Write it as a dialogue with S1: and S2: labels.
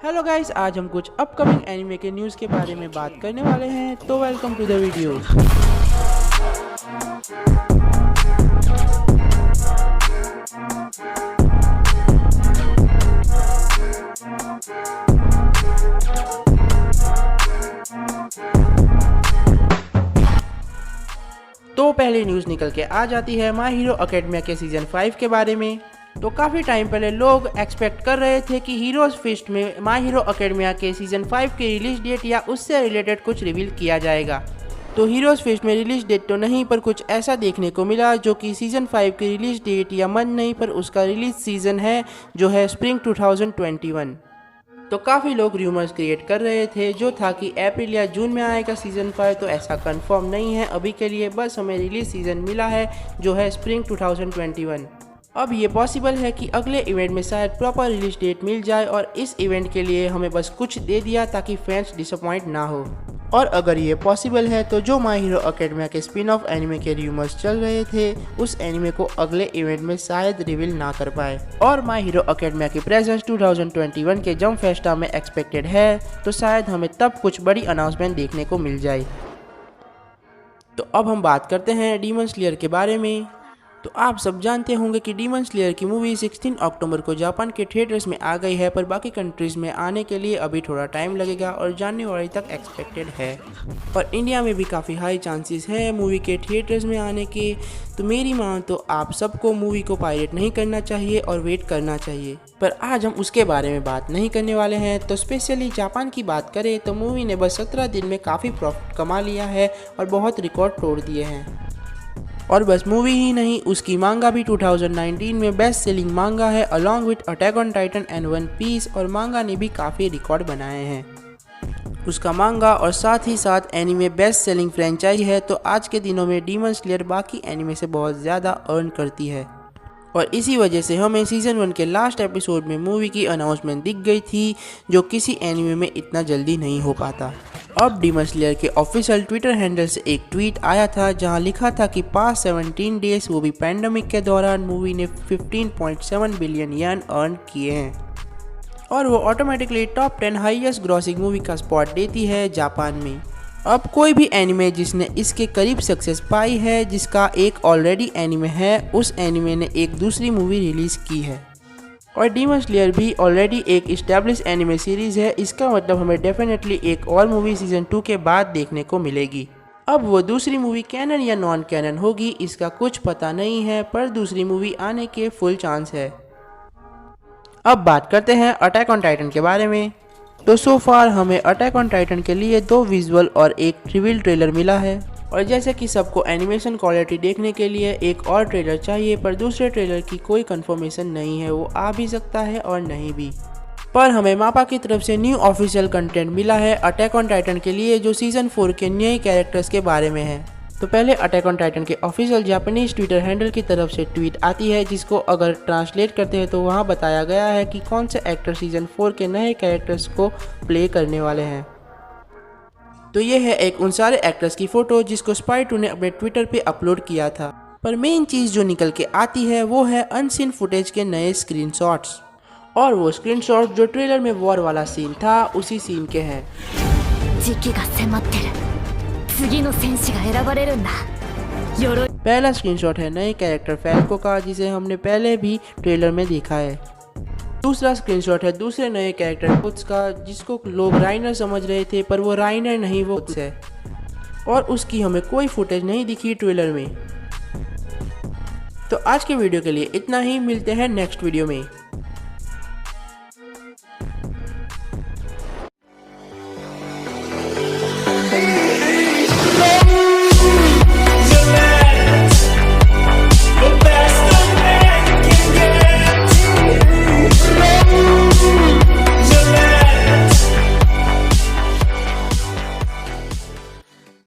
S1: Hello guys, आज हम कुछ अपकमिंग एनिमे के न्यूज़ के बारे में बात करने वाले हैं, तो वेलकम टू द वीडियो। तो पहली न्यूज़ निकल के आ जाती है माय हीरो अकेडमिया के सीजन 5 के बारे में। तो काफ़ी टाइम पहले लोग एक्सपेक्ट कर रहे थे कि हीरोज फिस्ट में माय हीरो अकेडमिया के सीजन 5 की रिलीज डेट या उससे रिलेटेड कुछ रिवील किया जाएगा। तो हीरोज फिस्ट में रिलीज डेट तो नहीं, पर कुछ ऐसा देखने को मिला जो कि सीजन 5 की रिलीज डेट या मंथ नहीं, पर उसका रिलीज सीजन है जो है स्प्रिंग 2021। तो काफ़ी लोग र्यूमर्स क्रिएट कर रहे थे जो था कि अप्रैल या जून में आएगा सीजन 5, तो ऐसा कंफर्म नहीं है अभी के लिए। बस हमें रिलीज सीजन मिला है जो है स्प्रिंग 2021। अब ये पॉसिबल है कि अगले इवेंट में शायद प्रॉपर रिलीज डेट मिल जाए, और इस इवेंट के लिए हमें बस कुछ दे दिया ताकि फैंस डिसअपॉइंट ना हो। और अगर ये पॉसिबल है तो जो माय हीरो अकेडमिया के स्पिन ऑफ एनिमे के र्यूमर्स चल रहे थे उस एनिमे को अगले इवेंट में शायद रिवील ना कर पाए। और माय हीरो अकेडमिया की प्रेजेंस 2021 के जंप फेस्टा में एक्सपेक्टेड है, तो शायद हमें तब कुछ बड़ी अनाउंसमेंट देखने को मिल जाए। तो अब हम बात करते हैं डीमन स्लेयर के बारे में। तो आप सब जानते होंगे कि डीमन स्लेयर की मूवी 16 अक्टूबर को जापान के थिएटर्स में आ गई है, पर बाकी कंट्रीज़ में आने के लिए अभी थोड़ा टाइम लगेगा और जनवरी तक एक्सपेक्टेड है। और इंडिया में भी काफ़ी हाई चांसेस है मूवी के थिएटर्स में आने के। तो मेरी मान तो आप सबको मूवी को पायरेट नहीं करना चाहिए और वेट करना चाहिए, पर आज हम उसके बारे में बात नहीं करने वाले हैं। तो स्पेशली जापान की बात करें तो मूवी ने बस 17 दिन में काफ़ी प्रॉफिट कमा लिया है और बहुत रिकॉर्ड तोड़ दिए हैं। और बस मूवी ही नहीं, उसकी मांगा भी 2019 में बेस्ट सेलिंग मांगा है along with Attack on Titan and One Piece, और मांगा ने भी काफ़ी रिकॉर्ड बनाए हैं उसका मांगा, और साथ ही साथ एनिमे बेस्ट सेलिंग फ्रेंचाइज है। तो आज के दिनों में डीमन स्लेयर बाकी एनिमे से बहुत ज़्यादा अर्न करती है, और इसी वजह से हमें सीजन 1 के लास्ट एपिसोड में मूवी की अनाउंसमेंट दिख गई थी, जो किसी एनिमे में इतना जल्दी नहीं हो पाता। अब डीमन स्लेयर के ऑफिशियल ट्विटर हैंडल से एक ट्वीट आया था जहां लिखा था कि पास 17 डेज, वो भी पैंडमिक के दौरान, मूवी ने 15.7 बिलियन येन अर्न किए हैं, और वो automatically top 10 highest grossing movie का स्पॉट देती है जापान में। अब कोई भी एनिमे जिसने इसके करीब सक्सेस पाई है, जिसका एक ऑलरेडी एनिमे है, उस एनिमे ने एक दूसरी मूवी रिलीज की है, और डीमन स्लेयर भी ऑलरेडी एक इस्टेब्लिश एनिमे सीरीज है। इसका मतलब हमें डेफिनेटली एक और मूवी सीजन 2 के बाद देखने को मिलेगी। अब वो दूसरी मूवी कैनन या नॉन कैनन होगी इसका कुछ पता नहीं है, पर दूसरी मूवी आने के फुल चांस है। अब बात करते हैं अटैक ऑन टाइटन के बारे में। तो सो फार हमें अटैक ऑन टाइटन के लिए 2 विजुअल और एक रिवील ट्रेलर मिला है, और जैसे कि सबको एनिमेशन क्वालिटी देखने के लिए एक और ट्रेलर चाहिए, पर दूसरे ट्रेलर की कोई कंफर्मेशन नहीं है, वो आ भी सकता है और नहीं भी। पर हमें मापा की तरफ से न्यू ऑफिशियल कंटेंट मिला है अटैक ऑन टाइटन के लिए, जो सीजन 4 के नए कैरेक्टर्स के बारे में है। तो पहले अटैक ऑन टाइटन के ऑफिशियल जापानीज ट्विटर हैंडल की तरफ से ट्वीट आती है, जिसको अगर ट्रांसलेट करते हैं तो वहाँ बताया गया है कि कौन से एक्टर सीजन 4 के नए कैरेक्टर्स को प्ले करने वाले हैं। तो ये है एक उन सारे एक्टर्स की फ़ोटो जिसको स्पाई2 ने अपने ट्विटर पे अपलोड किया था। पर मेन चीज़ जो निकल के आती है वो है अनसीन फुटेज के नए स्क्रीनशॉट्स, और वो स्क्रीनशॉट जो ट्रेलर में वॉर वाला सीन था उसी सीन के हैं। पहला स्क्रीनशॉट है नए कैरेक्टर फैल्को का, जिसे हमने पहले भी ट्रेलर में देखा है। दूसरा स्क्रीनशॉट है दूसरे नए कैरेक्टर कुत्स का, जिसको लोग राइनर समझ रहे थे, पर वो राइनर नहीं, वो कुत्स है, और उसकी हमें कोई फुटेज नहीं दिखी ट्रेलर में। तो आज के वीडियो के लिए इतना ही, मिलते हैं नेक्स्ट वीडियो में।